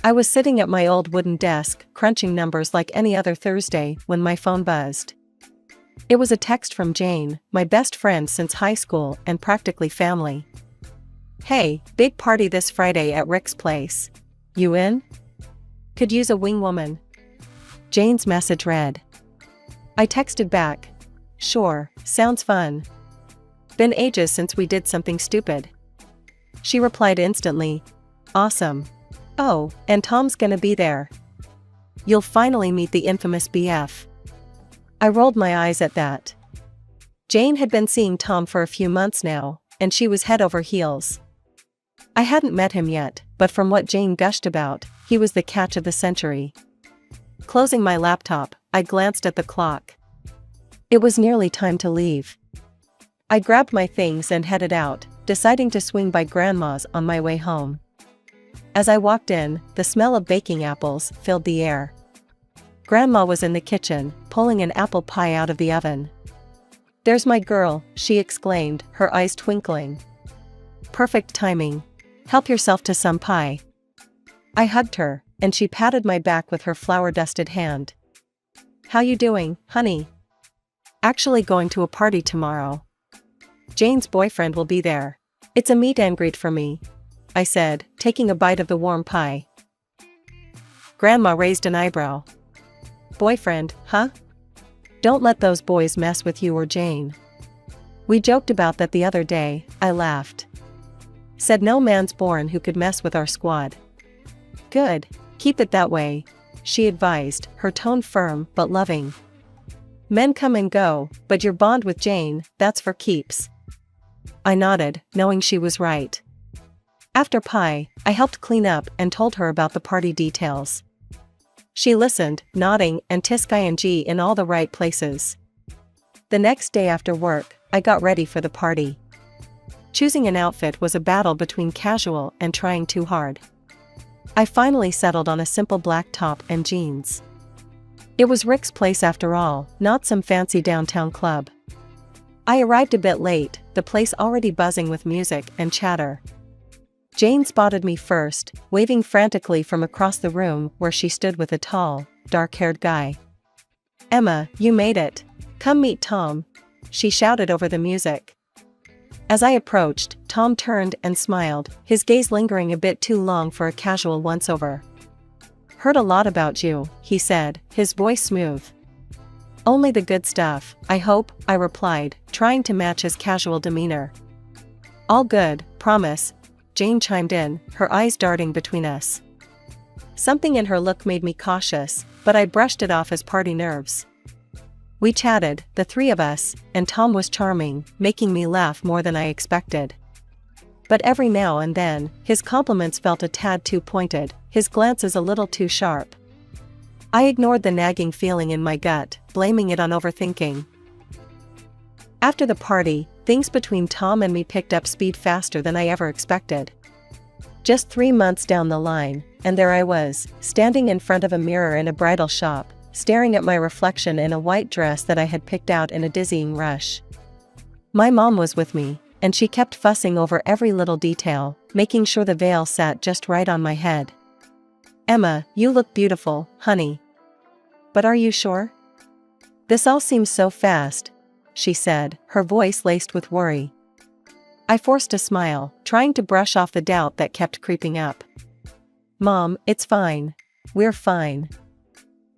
I was sitting at my old wooden desk, crunching numbers like any other Thursday, when my phone buzzed. It was a text from Jane, my best friend since high school and practically family. "Hey, big party this Friday at Rick's place. You in? Could use a wing woman." Jane's message read. I texted back. "Sure, sounds fun. Been ages since we did something stupid." She replied instantly. "Awesome. Oh, and Tom's gonna be there. You'll finally meet the infamous BF." I rolled my eyes at that. Jane had been seeing Tom for a few months now, and she was head over heels. I hadn't met him yet, but from what Jane gushed about, he was the catch of the century. Closing my laptop, I glanced at the clock. It was nearly time to leave. I grabbed my things and headed out, deciding to swing by Grandma's on my way home. As I walked in, the smell of baking apples filled the air. Grandma was in the kitchen, pulling an apple pie out of the oven. "There's my girl," she exclaimed, her eyes twinkling. "Perfect timing. Help yourself to some pie." I hugged her, and she patted my back with her flour-dusted hand. "How you doing, honey?" "Actually going to a party tomorrow. Jane's boyfriend will be there. It's a meet and greet for me," I said, taking a bite of the warm pie. Grandma raised an eyebrow. "Boyfriend, huh? Don't let those boys mess with you or Jane." "We joked about that the other day," I laughed. "Said no man's born who could mess with our squad." "Good, keep it that way," she advised, her tone firm but loving. "Men come and go, but your bond with Jane, that's for keeps." I nodded, knowing she was right. After pie, I helped clean up and told her about the party details. She listened, nodding and ing in all the right places. The next day after work, I got ready for the party. Choosing an outfit was a battle between casual and trying too hard. I finally settled on a simple black top and jeans. It was Rick's place after all, not some fancy downtown club. I arrived a bit late, the place already buzzing with music and chatter. Jane spotted me first, waving frantically from across the room where she stood with a tall, dark-haired guy. "Emma, you made it. Come meet Tom," she shouted over the music. As I approached, Tom turned and smiled, his gaze lingering a bit too long for a casual once-over. "Heard a lot about you," he said, his voice smooth. "Only the good stuff, I hope," I replied, trying to match his casual demeanor. "All good, promise," Jane chimed in, her eyes darting between us. Something in her look made me cautious, but I brushed it off as party nerves. We chatted, the three of us, and Tom was charming, making me laugh more than I expected. But every now and then, his compliments felt a tad too pointed, his glances a little too sharp. I ignored the nagging feeling in my gut, blaming it on overthinking. After the party, things between Tom and me picked up speed faster than I ever expected. Just 3 months down the line, and there I was, standing in front of a mirror in a bridal shop, staring at my reflection in a white dress that I had picked out in a dizzying rush. My mom was with me, and she kept fussing over every little detail, making sure the veil sat just right on my head. "Emma, you look beautiful, honey. But are you sure? This all seems so fast," she said, her voice laced with worry. I forced a smile, trying to brush off the doubt that kept creeping up. "Mom, it's fine. We're fine.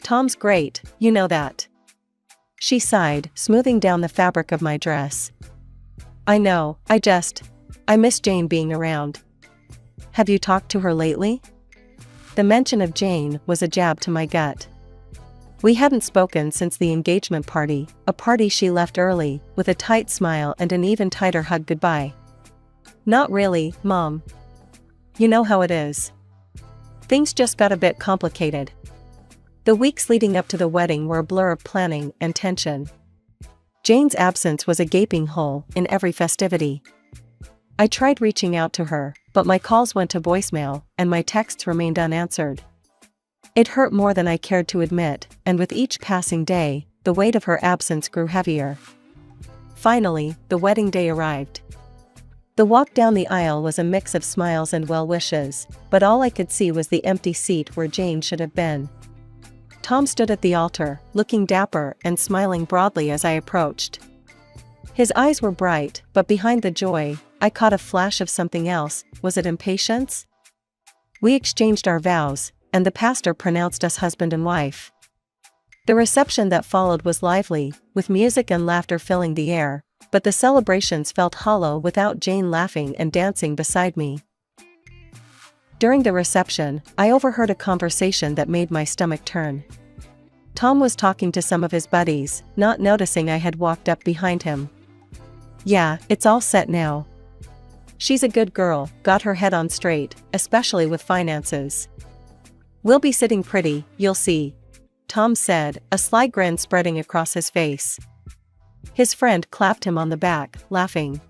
Tom's great, you know that." She sighed, smoothing down the fabric of my dress. "I know, I miss Jane being around." "Have you talked to her lately?" The mention of Jane was a jab to my gut. We hadn't spoken since the engagement party, a party she left early, with a tight smile and an even tighter hug goodbye. "Not really, Mom. You know how it is. Things just got a bit complicated." The weeks leading up to the wedding were a blur of planning and tension. Jane's absence was a gaping hole in every festivity. I tried reaching out to her, but my calls went to voicemail, and my texts remained unanswered. It hurt more than I cared to admit, and with each passing day, the weight of her absence grew heavier. Finally, the wedding day arrived. The walk down the aisle was a mix of smiles and well wishes, but all I could see was the empty seat where Jane should have been. Tom stood at the altar, looking dapper and smiling broadly as I approached. His eyes were bright, but behind the joy, I caught a flash of something else. Was it impatience? We exchanged our vows, and the pastor pronounced us husband and wife. The reception that followed was lively, with music and laughter filling the air, but the celebrations felt hollow without Jane laughing and dancing beside me. During the reception, I overheard a conversation that made my stomach turn. Tom was talking to some of his buddies, not noticing I had walked up behind him. "Yeah, it's all set now. She's a good girl, got her head on straight, especially with finances. We'll be sitting pretty, you'll see," Tom said, a sly grin spreading across his face. His friend clapped him on the back, laughing.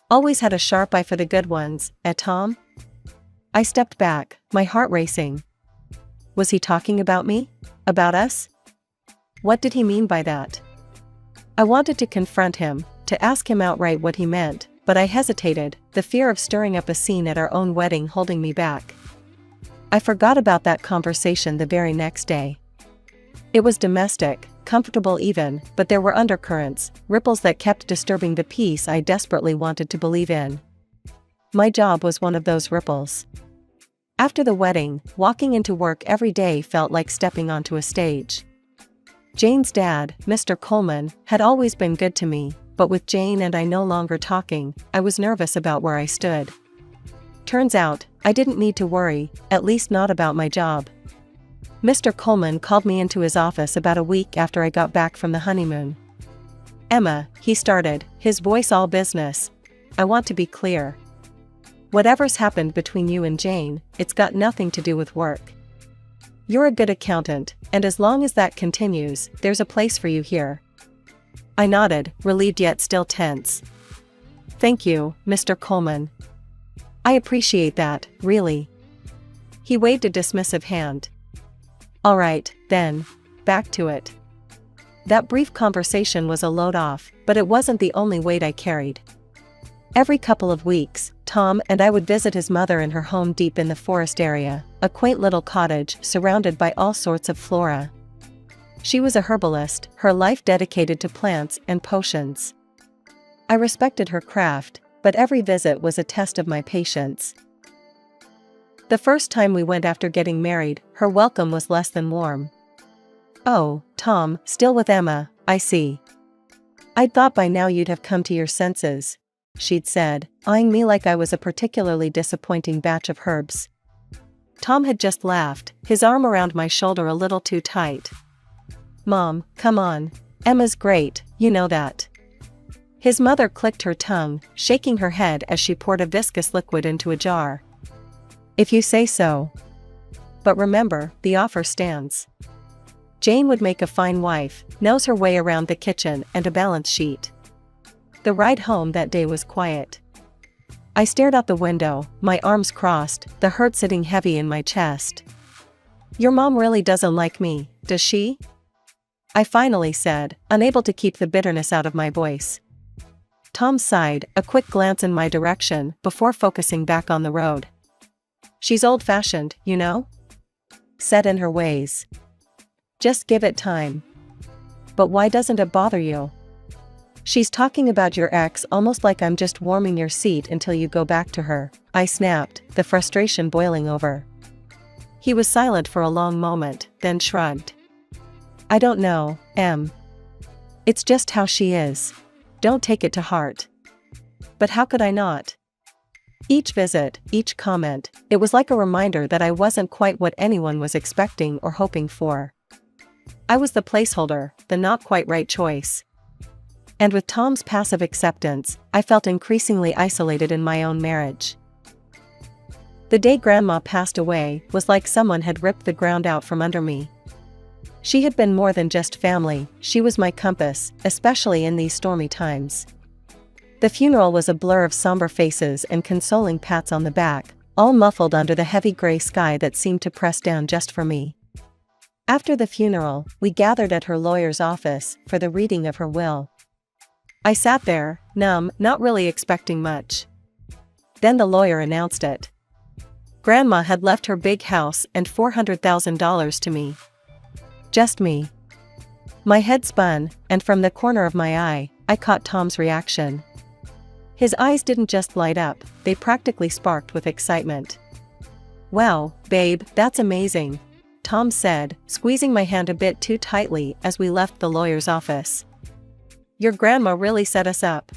"Always had a sharp eye for the good ones, eh, Tom?" I stepped back, my heart racing. Was he talking about me? About us? What did he mean by that? I wanted to confront him, to ask him outright what he meant, but I hesitated, the fear of stirring up a scene at our own wedding holding me back. I forgot about that conversation the very next day. It was domestic, comfortable even, but there were undercurrents, ripples that kept disturbing the peace I desperately wanted to believe in. My job was one of those ripples. After the wedding, walking into work every day felt like stepping onto a stage. Jane's dad, Mr. Coleman, had always been good to me, but with Jane and I no longer talking, I was nervous about where I stood. Turns out, I didn't need to worry, at least not about my job. Mr. Coleman called me into his office about a week after I got back from the honeymoon. "Emma," he started, his voice all business, "I want to be clear. Whatever's happened between you and Jane, it's got nothing to do with work. You're a good accountant, and as long as that continues, there's a place for you here." I nodded, relieved yet still tense. "Thank you, Mr. Coleman. I appreciate that, really." He waved a dismissive hand. "All right, then. Back to it." That brief conversation was a load off, but it wasn't the only weight I carried. Every couple of weeks, Tom and I would visit his mother in her home deep in the forest area, a quaint little cottage surrounded by all sorts of flora. She was a herbalist, her life dedicated to plants and potions. I respected her craft, but every visit was a test of my patience. The first time we went after getting married, her welcome was less than warm. "Oh, Tom, still with Emma, I see. I'd thought by now you'd have come to your senses," she'd said, eyeing me like I was a particularly disappointing batch of herbs. Tom had just laughed, his arm around my shoulder a little too tight. "Mom, come on. Emma's great, you know that." His mother clicked her tongue, shaking her head as she poured a viscous liquid into a jar. "If you say so. But remember, the offer stands. Jane would make a fine wife, knows her way around the kitchen and a balance sheet." The ride home that day was quiet. I stared out the window, my arms crossed, the hurt sitting heavy in my chest. "Your mom really doesn't like me, does she?" I finally said, unable to keep the bitterness out of my voice. Tom sighed, a quick glance in my direction before focusing back on the road. "She's old-fashioned, you know? Set in her ways. Just give it time." "But why doesn't it bother you?" "She's talking about your ex almost like I'm just warming your seat until you go back to her," I snapped, the frustration boiling over. He was silent for a long moment, then shrugged. "I don't know, Em. It's just how she is. Don't take it to heart." But how could I not? Each visit, each comment, it was like a reminder that I wasn't quite what anyone was expecting or hoping for. I was the placeholder, the not quite right choice. And with Tom's passive acceptance, I felt increasingly isolated in my own marriage. The day Grandma passed away was like someone had ripped the ground out from under me. She had been more than just family, she was my compass, especially in these stormy times. The funeral was a blur of somber faces and consoling pats on the back, all muffled under the heavy gray sky that seemed to press down just for me. After the funeral, we gathered at her lawyer's office for the reading of her will. I sat there, numb, not really expecting much. Then the lawyer announced it. Grandma had left her big house and $400,000 to me. Just me. My head spun, and from the corner of my eye, I caught Tom's reaction. His eyes didn't just light up, they practically sparked with excitement. "Wow, babe, that's amazing," Tom said, squeezing my hand a bit too tightly as we left the lawyer's office. "Your grandma really set us up."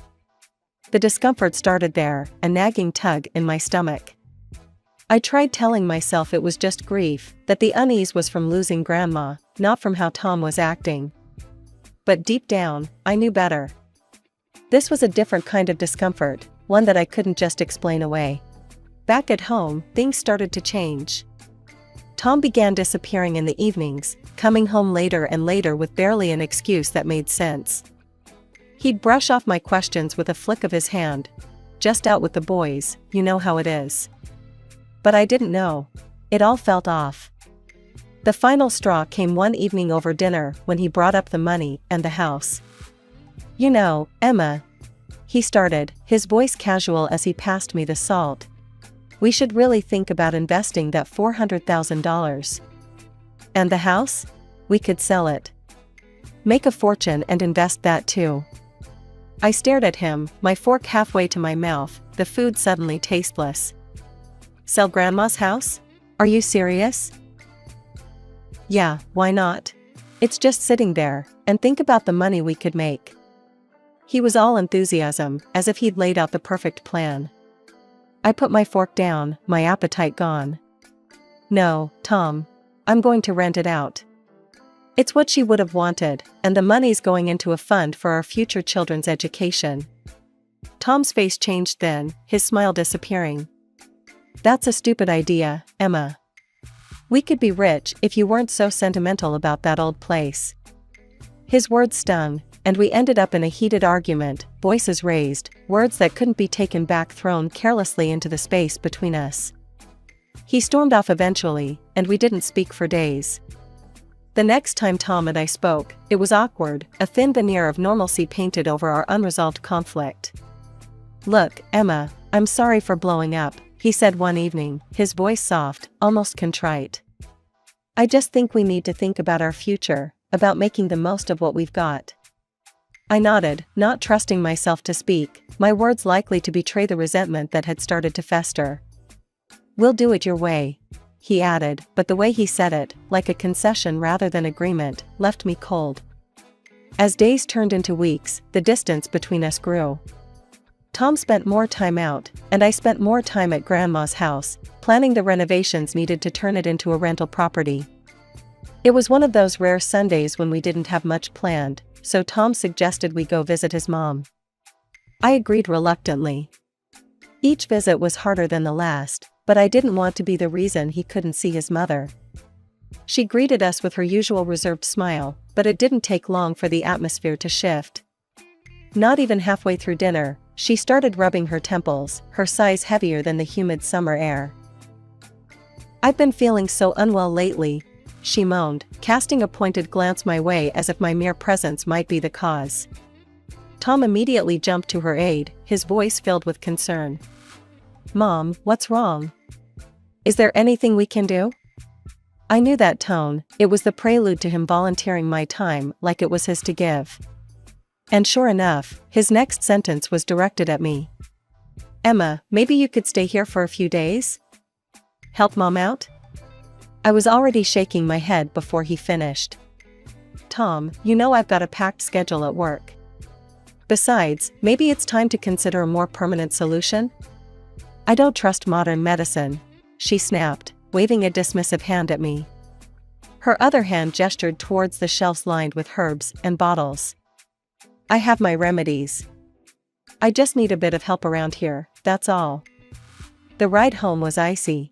The discomfort started there, a nagging tug in my stomach. I tried telling myself it was just grief, that the unease was from losing grandma, not from how Tom was acting. But deep down, I knew better. This was a different kind of discomfort, one that I couldn't just explain away. Back at home, things started to change. Tom began disappearing in the evenings, coming home later and later with barely an excuse that made sense. He'd brush off my questions with a flick of his hand. "Just out with the boys, you know how it is." But I didn't know. It all felt off. The final straw came one evening over dinner when he brought up the money and the house. "You know, Emma," he started, his voice casual as he passed me the salt. "We should really think about investing that $400,000. And the house? We could sell it. Make a fortune and invest that too." I stared at him, my fork halfway to my mouth, the food suddenly tasteless. "Sell Grandma's house? Are you serious?" "Yeah, why not? It's just sitting there, and think about the money we could make." He was all enthusiasm, as if he'd laid out the perfect plan. I put my fork down, my appetite gone. "No, Tom. I'm going to rent it out. It's what she would have wanted, and the money's going into a fund for our future children's education." Tom's face changed then, his smile disappearing. "That's a stupid idea, Emma. We could be rich if you weren't so sentimental about that old place." His words stung, and we ended up in a heated argument, voices raised, words that couldn't be taken back thrown carelessly into the space between us. He stormed off eventually, and we didn't speak for days. The next time Tom and I spoke, it was awkward, a thin veneer of normalcy painted over our unresolved conflict. "Look, Emma, I'm sorry for blowing up," he said one evening, his voice soft, almost contrite. "I just think we need to think about our future, about making the most of what we've got." I nodded, not trusting myself to speak, my words likely to betray the resentment that had started to fester. "We'll do it your way," he added, but the way he said it, like a concession rather than agreement, left me cold. As days turned into weeks, the distance between us grew. Tom spent more time out, and I spent more time at Grandma's house, planning the renovations needed to turn it into a rental property. It was one of those rare Sundays when we didn't have much planned, so Tom suggested we go visit his mom. I agreed reluctantly. Each visit was harder than the last, but I didn't want to be the reason he couldn't see his mother. She greeted us with her usual reserved smile, but it didn't take long for the atmosphere to shift. Not even halfway through dinner, she started rubbing her temples, her sighs heavier than the humid summer air. "I've been feeling so unwell lately," she moaned, casting a pointed glance my way as if my mere presence might be the cause. Tom immediately jumped to her aid, his voice filled with concern. "Mom, what's wrong? Is there anything we can do?" I knew that tone, it was the prelude to him volunteering my time like it was his to give. And sure enough, his next sentence was directed at me. "Emma, maybe you could stay here for a few days? Help Mom out?" I was already shaking my head before he finished. "Tom, you know I've got a packed schedule at work. Besides, maybe it's time to consider a more permanent solution?" "I don't trust modern medicine," she snapped, waving a dismissive hand at me. Her other hand gestured towards the shelves lined with herbs and bottles. "I have my remedies. I just need a bit of help around here, that's all." The ride home was icy.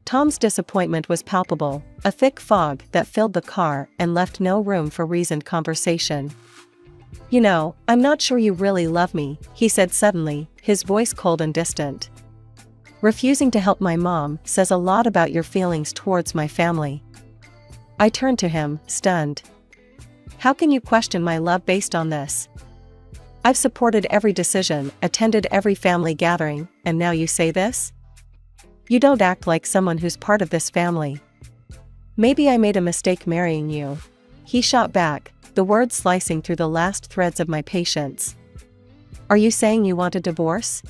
Tom's disappointment was palpable, a thick fog that filled the car and left no room for reasoned conversation. "You know, I'm not sure you really love me," he said suddenly, his voice cold and distant. "Refusing to help my mom says a lot about your feelings towards my family." I turned to him, stunned. "How can you question my love based on this?" I've supported every decision, attended every family gathering, and now you say this? You don't act like someone who's part of this family. Maybe I made a mistake marrying you. He shot back, the words slicing through the last threads of my patience. Are you saying you want a divorce?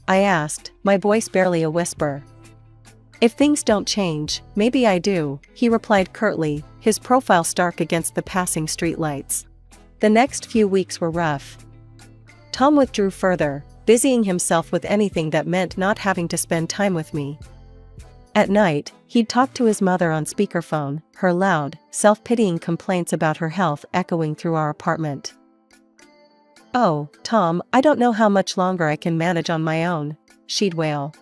I asked, my voice barely a whisper. If things don't change, maybe I do, he replied curtly, his profile stark against the passing streetlights. The next few weeks were rough. Tom withdrew further, busying himself with anything that meant not having to spend time with me. At night, he'd talk to his mother on speakerphone, her loud, self-pitying complaints about her health echoing through our apartment. Oh, Tom, I don't know how much longer I can manage on my own, she'd wail.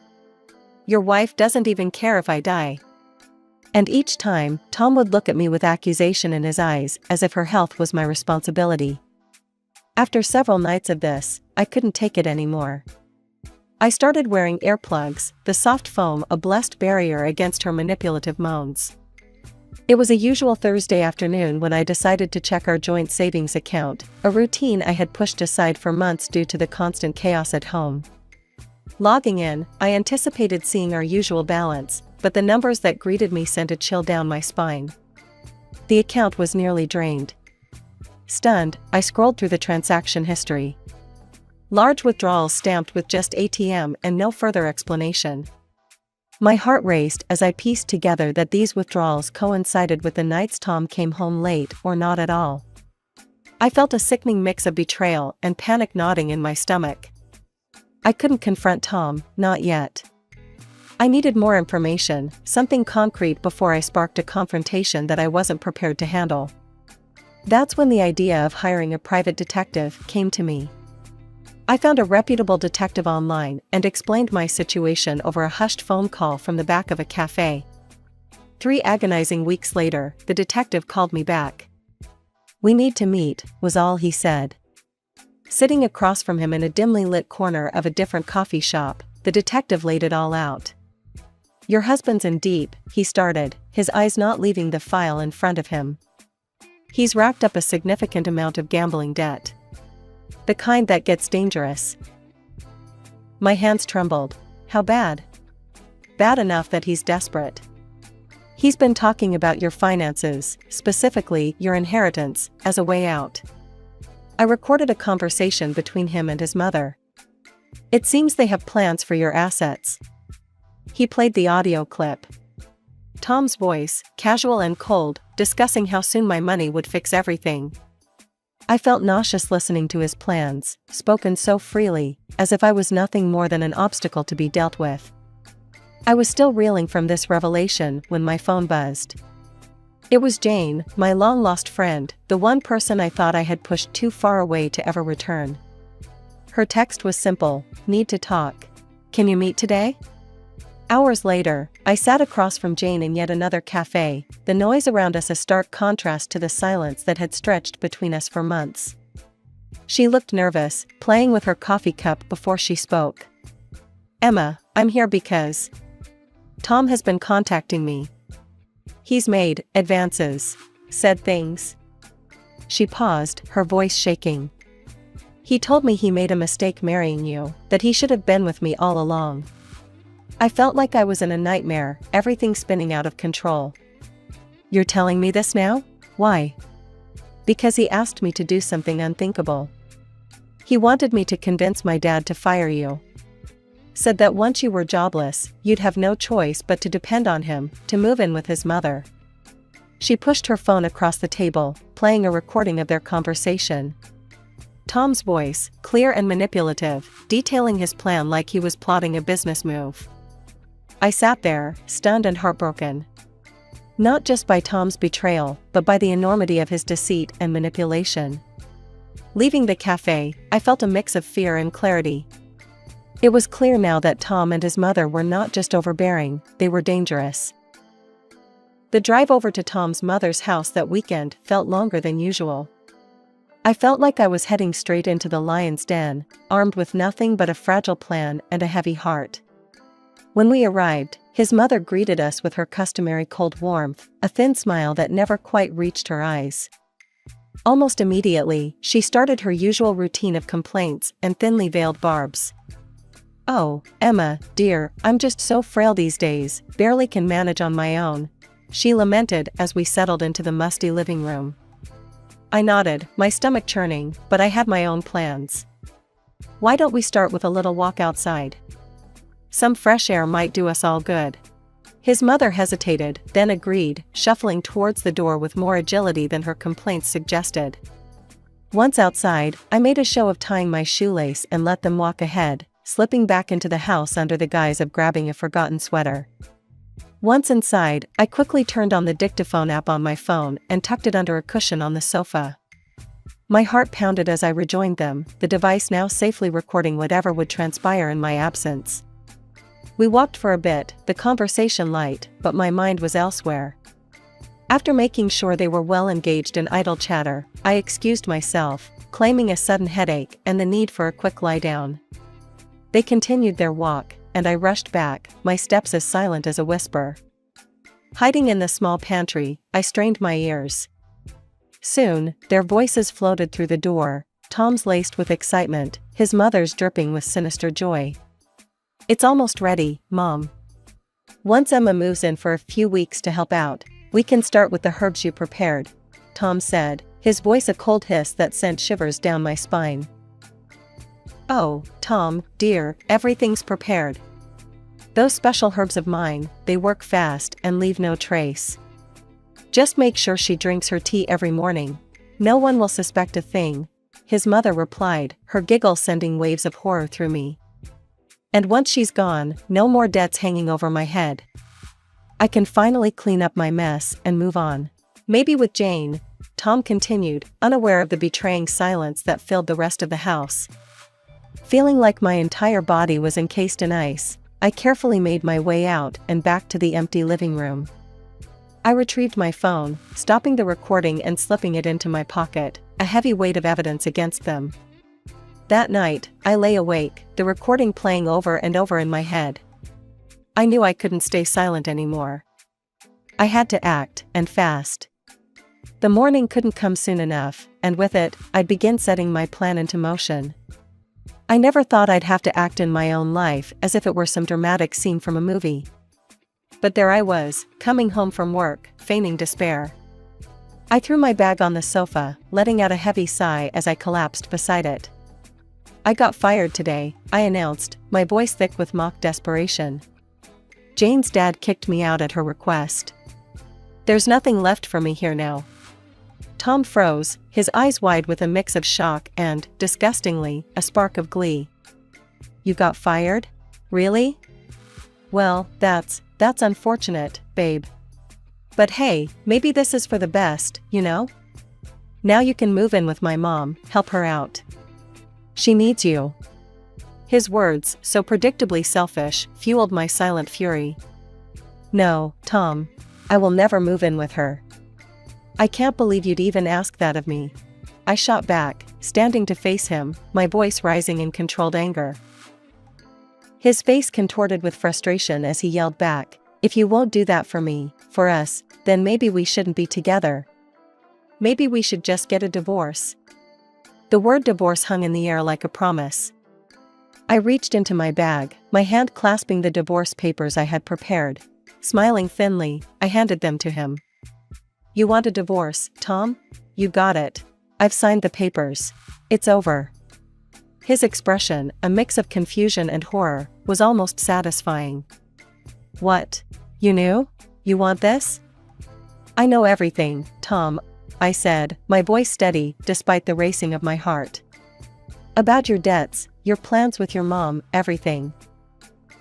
Your wife doesn't even care if I die. And each time, Tom would look at me with accusation in his eyes, as if her health was my responsibility. After several nights of this, I couldn't take it anymore. I started wearing earplugs, the soft foam a blessed barrier against her manipulative moans. It was a usual Thursday afternoon when I decided to check our joint savings account, a routine I had pushed aside for months due to the constant chaos at home. Logging in, I anticipated seeing our usual balance, but the numbers that greeted me sent a chill down my spine. The account was nearly drained. Stunned, I scrolled through the transaction history. Large withdrawals stamped with just ATM and no further explanation. My heart raced as I pieced together that these withdrawals coincided with the nights Tom came home late or not at all. I felt a sickening mix of betrayal and panic gnawing in my stomach. I couldn't confront Tom, not yet. I needed more information, something concrete before I sparked a confrontation that I wasn't prepared to handle. That's when the idea of hiring a private detective came to me. I found a reputable detective online and explained my situation over a hushed phone call from the back of a cafe. 3 agonizing weeks later, the detective called me back. We need to meet, was all he said. Sitting across from him in a dimly lit corner of a different coffee shop, the detective laid it all out. Your husband's in deep, he started, his eyes not leaving the file in front of him. He's racked up a significant amount of gambling debt. The kind that gets dangerous. My hands trembled. How bad? Bad enough that he's desperate. He's been talking about your finances, specifically your inheritance, as a way out. I recorded a conversation between him and his mother. It seems they have plans for your assets. He played the audio clip. Tom's voice, casual and cold, discussing how soon my money would fix everything. I felt nauseous listening to his plans, spoken so freely, as if I was nothing more than an obstacle to be dealt with. I was still reeling from this revelation when my phone buzzed. It was Jane, my long-lost friend, the one person I thought I had pushed too far away to ever return. Her text was simple, need to talk. Can you meet today? Hours later, I sat across from Jane in yet another cafe, the noise around us a stark contrast to the silence that had stretched between us for months. She looked nervous, playing with her coffee cup before she spoke. Emma, I'm here because Tom has been contacting me. He's made advances, said things. She paused, her voice shaking. He told me he made a mistake marrying you, that he should have been with me all along. I felt like I was in a nightmare, everything spinning out of control. You're telling me this now? Why? Because he asked me to do something unthinkable. He wanted me to convince my dad to fire you. Said that once you were jobless, you'd have no choice but to depend on him, to move in with his mother. She pushed her phone across the table, playing a recording of their conversation. Tom's voice, clear and manipulative, detailing his plan like he was plotting a business move. I sat there, stunned and heartbroken. Not just by Tom's betrayal, but by the enormity of his deceit and manipulation. Leaving the cafe, I felt a mix of fear and clarity. It was clear now that Tom and his mother were not just overbearing, they were dangerous. The drive over to Tom's mother's house that weekend felt longer than usual. I felt like I was heading straight into the lion's den, armed with nothing but a fragile plan and a heavy heart. When we arrived, his mother greeted us with her customary cold warmth, a thin smile that never quite reached her eyes. Almost immediately, she started her usual routine of complaints and thinly veiled barbs. "Oh, Emma, dear, I'm just so frail these days, barely can manage on my own," she lamented as we settled into the musty living room. I nodded, my stomach churning, but I had my own plans. "Why don't we start with a little walk outside? Some fresh air might do us all good." His mother hesitated, then agreed, shuffling towards the door with more agility than her complaints suggested. Once outside, I made a show of tying my shoelace and let them walk ahead, slipping back into the house under the guise of grabbing a forgotten sweater. Once inside, I quickly turned on the dictaphone app on my phone and tucked it under a cushion on the sofa. My heart pounded as I rejoined them, the device now safely recording whatever would transpire in my absence. We walked for a bit, the conversation light, but my mind was elsewhere. After making sure they were well engaged in idle chatter, I excused myself, claiming a sudden headache and the need for a quick lie down. They continued their walk, and I rushed back, my steps as silent as a whisper. Hiding in the small pantry, I strained my ears. Soon, their voices floated through the door, Tom's laced with excitement, his mother's dripping with sinister joy. "It's almost ready, Mom. Once Emma moves in for a few weeks to help out, we can start with the herbs you prepared," Tom said, his voice a cold hiss that sent shivers down my spine. "Oh, Tom, dear, everything's prepared. Those special herbs of mine, they work fast and leave no trace. Just make sure she drinks her tea every morning. No one will suspect a thing," his mother replied, her giggle sending waves of horror through me. "And once she's gone, no more debts hanging over my head. I can finally clean up my mess and move on. Maybe with Jane," Tom continued, unaware of the betraying silence that filled the rest of the house. Feeling like my entire body was encased in ice, I carefully made my way out and back to the empty living room. I retrieved my phone, stopping the recording and slipping it into my pocket, a heavy weight of evidence against them. That night, I lay awake, the recording playing over and over in my head. I knew I couldn't stay silent anymore. I had to act, and fast. The morning couldn't come soon enough, and with it, I'd begin setting my plan into motion. I never thought I'd have to act in my own life as if it were some dramatic scene from a movie. But there I was, coming home from work, feigning despair. I threw my bag on the sofa, letting out a heavy sigh as I collapsed beside it. "I got fired today," I announced, my voice thick with mock desperation. "Jane's dad kicked me out at her request. There's nothing left for me here now." Tom froze, his eyes wide with a mix of shock and, disgustingly, a spark of glee. "You got fired? Really? Well, that's unfortunate, babe. But hey, maybe this is for the best, you know? Now you can move in with my mom, help her out. She needs you." His words, so predictably selfish, fueled my silent fury. "No, Tom. I will never move in with her." "I can't believe you'd even ask that of me," I shot back, standing to face him, my voice rising in controlled anger. His face contorted with frustration as he yelled back, "If you won't do that for me, for us, then maybe we shouldn't be together. Maybe we should just get a divorce." The word divorce hung in the air like a promise. I reached into my bag, my hand clasping the divorce papers I had prepared. Smiling thinly, I handed them to him. "You want a divorce, Tom? You got it. I've signed the papers. It's over." His expression, a mix of confusion and horror, was almost satisfying. "What? You knew? You want this?" "I know everything, Tom," I said, my voice steady, despite the racing of my heart. "About your debts, your plans with your mom, everything."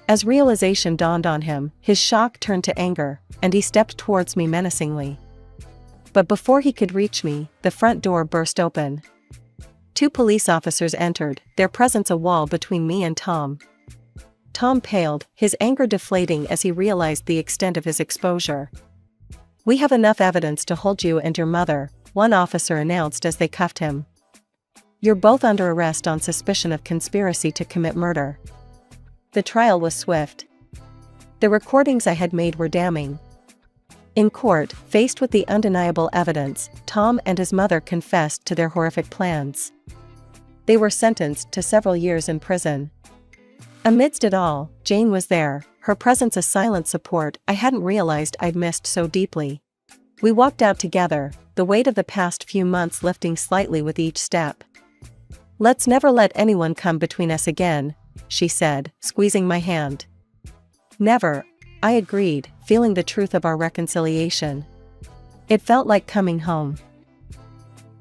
As realization dawned on him, his shock turned to anger, and he stepped towards me menacingly. But before he could reach me, the front door burst open. 2 police officers entered, their presence a wall between me and Tom. Tom paled, his anger deflating as he realized the extent of his exposure. "We have enough evidence to hold you and your mother," one officer announced as they cuffed him. "You're both under arrest on suspicion of conspiracy to commit murder." The trial was swift. The recordings I had made were damning. In court, faced with the undeniable evidence, Tom and his mother confessed to their horrific plans. They were sentenced to several years in prison. Amidst it all, Jane was there, her presence a silent support I hadn't realized I'd missed so deeply. We walked out together, the weight of the past few months lifting slightly with each step. "Let's never let anyone come between us again," she said, squeezing my hand. "Never," I agreed, feeling the truth of our reconciliation. It felt like coming home.